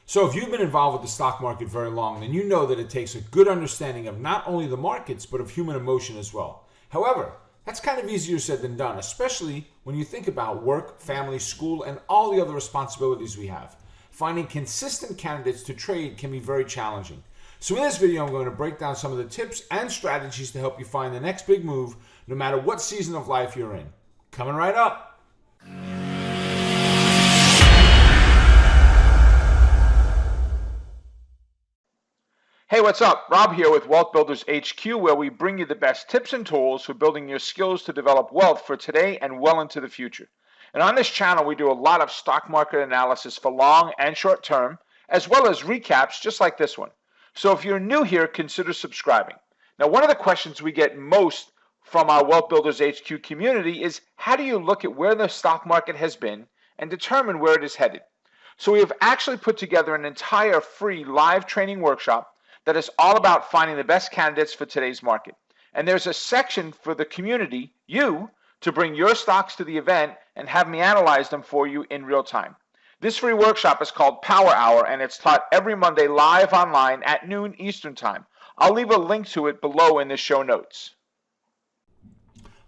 So if you've been involved with the stock market very long, then you know that it takes a good understanding of not only the markets, but of human emotion as well. However, that's kind of easier said than done, especially when you think about work, family, school, and all the other responsibilities we have. Finding consistent candidates to trade can be very challenging. So in this video, I'm going to break down some of the tips and strategies to help you find the next big move, no matter what season of life you're in. Coming right up. Hey, what's up? Rob here with Wealth Builders HQ, where we bring you the best tips and tools for building your skills to develop wealth for today and well into the future. And on this channel, we do a lot of stock market analysis for long and short term, as well as recaps just like this one. So if you're new here, consider subscribing. Now, one of the questions we get most from our Wealth Builders HQ community is, how do you look at where the stock market has been and determine where it is headed? So we have actually put together an entire free live training workshop that is all about finding the best candidates for today's market. And there's a section for the community, you, to bring your stocks to the event and have me analyze them for you in real time. This free workshop is called Power Hour, and it's taught every Monday live online at noon Eastern Time. I'll leave a link to it below in the show notes.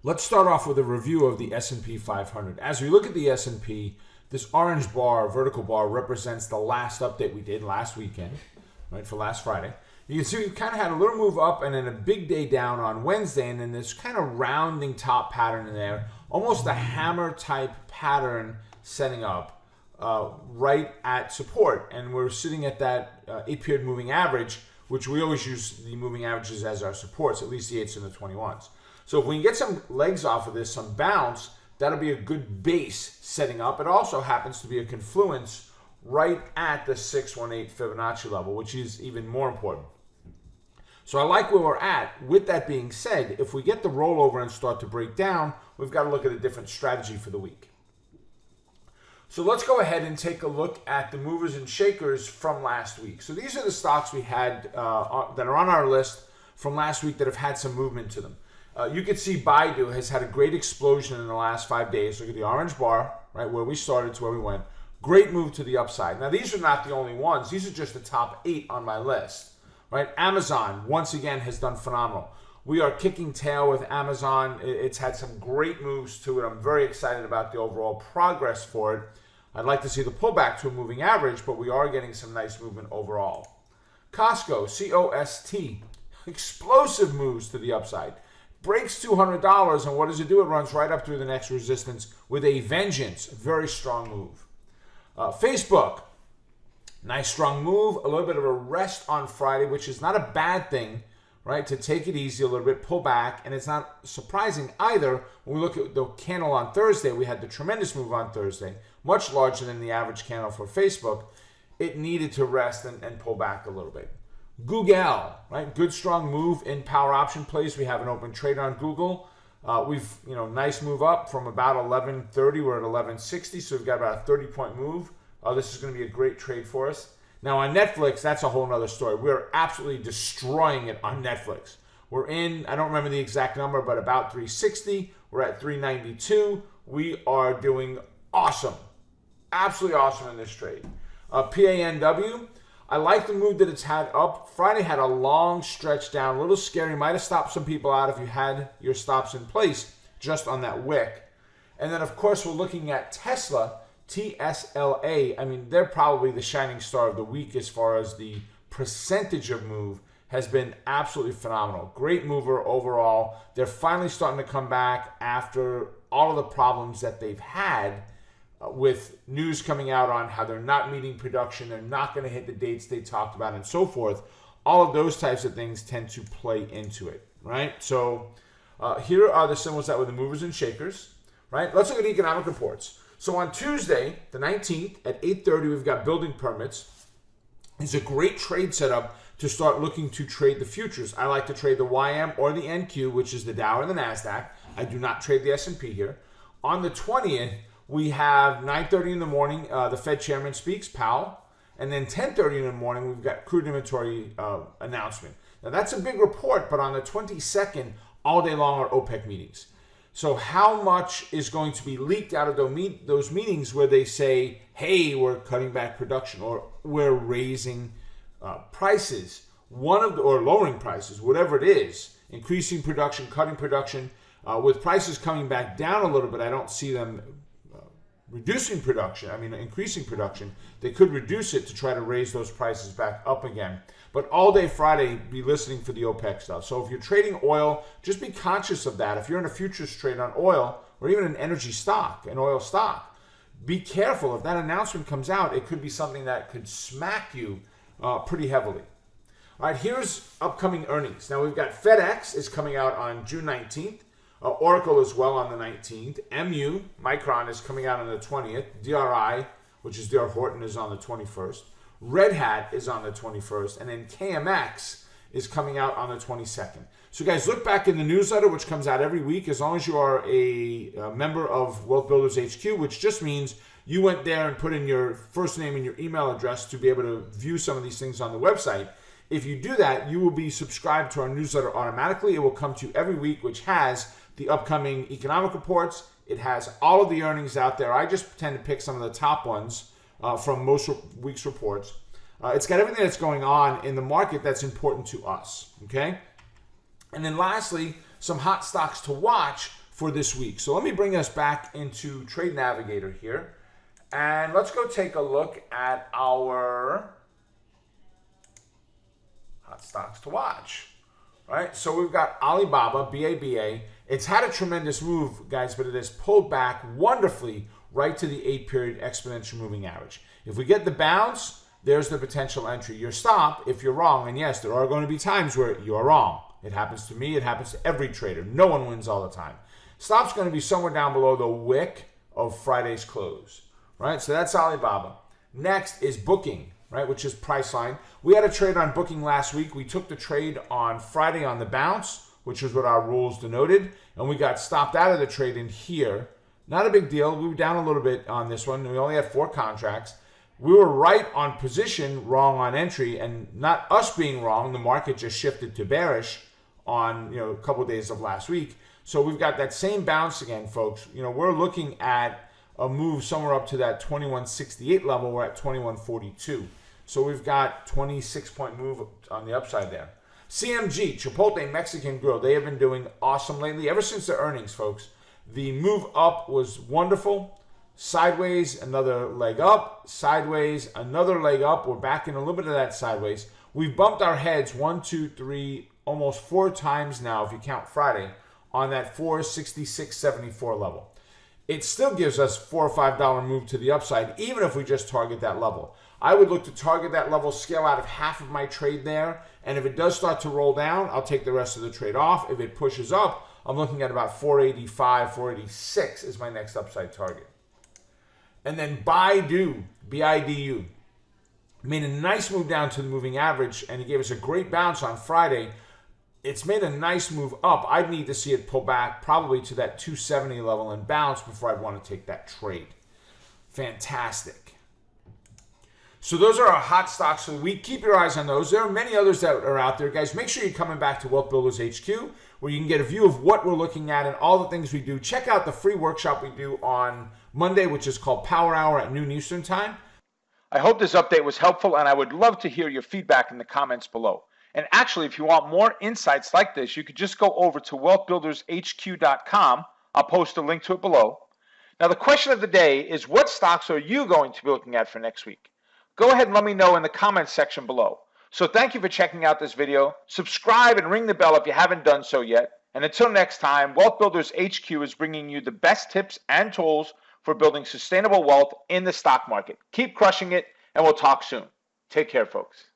Let's start off with a review of the S&P 500. As we look at the S&P, this orange bar, vertical bar, represents the last update we did last weekend, right, for last Friday. You can see we've kind of had a little move up and then a big day down on Wednesday, and then this kind of rounding top pattern in there, almost a hammer type pattern setting up right at support. And we're sitting at that 8-period moving average, which we always use the moving averages as our supports, at least the 8s and the 21s. So if we can get some legs off of this, some bounce, that'll be a good base setting up. It also happens to be a confluence right at the 618 Fibonacci level, which is even more important. So I like where we're at. With that being said, if we get the rollover and start to break down, we've got to look at a different strategy for the week. So let's go ahead and take a look at the movers and shakers from last week. So these are the stocks we had that are on our list from last week that have had some movement to them. You can see Baidu has had a great explosion in the last 5 days. Look at the orange bar, right, where we started to where we went. Great move to the upside. Now, these are not the only ones. These are just the top 8 on my list. Right, Amazon once again has done phenomenal. We are kicking tail with Amazon. It's had some great moves to it. I'm very excited about the overall progress for it. I'd like to see the pullback to a moving average, but we are getting some nice movement overall. Costco, C-O-S-T, explosive moves to the upside. Breaks $200, and what does it do? It runs right up through the next resistance with a vengeance. Very strong move. Facebook. Nice strong move, a little bit of a rest on Friday, which is not a bad thing, right? To take it easy a little bit, pull back, and it's not surprising either. When we look at the candle on Thursday, we had the tremendous move on Thursday, much larger than the average candle for Facebook. It needed to rest and pull back a little bit. Google, right? Good strong move in power option plays. We have an open trade on Google. We've, nice move up from about 1130. We're at 1160, so we've got about a 30-point move. This is going to be a great trade for us. Now on Netflix, that's a whole other story. We're absolutely destroying it on Netflix. We're in, I don't remember the exact number, but about 360. We're at 392. We are doing awesome. Absolutely awesome in this trade. PANW, I like the move that it's had up. Friday had a long stretch down, a little scary. Might have stopped some people out if you had your stops in place just on that wick. And then, of course, we're looking at Tesla. TSLA, I mean, they're probably the shining star of the week as far as the percentage of move has been absolutely phenomenal. Great mover overall. They're finally starting to come back after all of the problems that they've had with news coming out on how they're not meeting production, they're not going to hit the dates they talked about, and so forth. All of those types of things tend to play into it, right? So here are the symbols that were the movers and shakers, right? Let's look at economic reports. So on Tuesday, the 19th, at 8:30, we've got building permits. It's a great trade setup to start looking to trade the futures. I like to trade the YM or the NQ, which is the Dow and the NASDAQ. I do not trade the S&P here. On the 20th, we have 9:30 in the morning, the Fed chairman speaks, Powell. And then 10:30 in the morning, we've got crude inventory announcement. Now, that's a big report, but on the 22nd, all day long are OPEC meetings. So how much is going to be leaked out of those meetings where they say, hey, we're cutting back production or we're raising prices, or lowering prices, whatever it is, increasing production, cutting production, with prices coming back down a little bit. I don't see them increasing production. They could reduce it to try to raise those prices back up again. But all day Friday, be listening for the OPEC stuff. So if you're trading oil, just be conscious of that. If you're in a futures trade on oil or even an energy stock, an oil stock, be careful. If that announcement comes out, it could be something that could smack you pretty heavily. All right, here's upcoming earnings. Now we've got FedEx is coming out on June 19th. Oracle as well on the 19th. MU, Micron, is coming out on the 20th. DRI, which is D.R. Horton, is on the 21st. Red Hat is on the 21st. And then KMX is coming out on the 22nd. So guys, look back in the newsletter, which comes out every week, as long as you are a member of Wealth Builders HQ, which just means you went there and put in your first name and your email address to be able to view some of these things on the website. If you do that, you will be subscribed to our newsletter automatically. It will come to you every week, which has the upcoming economic reports. It has all of the earnings out there. I just tend to pick some of the top ones from most week's reports. It's got everything that's going on in the market that's important to us, okay? And then lastly, some hot stocks to watch for this week. So let me bring us back into Trade Navigator here. And let's go take a look at our hot stocks to watch. All right, so we've got Alibaba, BABA. It's had a tremendous move, guys, but it has pulled back wonderfully right to the 8-period exponential moving average. If we get the bounce, there's the potential entry. Your stop if you're wrong, and yes, there are going to be times where you are wrong. It happens to me. It happens to every trader. No one wins all the time. Stop's going to be somewhere down below the wick of Friday's close, right? So that's Alibaba. Next is Booking, right, which is Priceline. We had a trade on Booking last week. We took the trade on Friday on the bounce, which is what our rules denoted, and we got stopped out of the trade in here. Not a big deal. We were down a little bit on this one. We only had 4 contracts. We were right on position, wrong on entry, and not us being wrong. The market just shifted to bearish on a couple of days of last week. So we've got that same bounce again, folks. We're looking at a move somewhere up to that 2168 level. We're at 2142. So we've got 26-point move on the upside there. CMG, Chipotle Mexican Grill, they have been doing awesome lately. Ever since the earnings, folks, the move up was wonderful. Sideways, another leg up. Sideways, another leg up. We're back in a little bit of that sideways. We've bumped our heads 1, 2, 3, almost 4 times now, if you count Friday, on that 466.74 level. It still gives us $4 or $5 move to the upside, even if we just target that level. I would look to target that level, scale out of half of my trade there, and if it does start to roll down, I'll take the rest of the trade off. If it pushes up, I'm looking at about 485, 486 is my next upside target. And then Baidu, B-I-D-U, made a nice move down to the moving average, and it gave us a great bounce on Friday. It's made a nice move up. I'd need to see it pull back probably to that 270 level and bounce before I'd want to take that trade. Fantastic. So those are our hot stocks for the week. Keep your eyes on those. There are many others that are out there, guys. Make sure you're coming back to Wealth Builders HQ, where you can get a view of what we're looking at and all the things we do. Check out the free workshop we do on Monday, which is called Power Hour at noon Eastern Time. I hope this update was helpful, and I would love to hear your feedback in the comments below. And actually, if you want more insights like this, you could just go over to wealthbuildershq.com. I'll post a link to it below. Now, the question of the day is, what stocks are you going to be looking at for next week? Go ahead and let me know in the comments section below. So thank you for checking out this video. Subscribe and ring the bell if you haven't done so yet. And until next time, Wealth Builders HQ is bringing you the best tips and tools for building sustainable wealth in the stock market. Keep crushing it, and we'll talk soon. Take care, folks.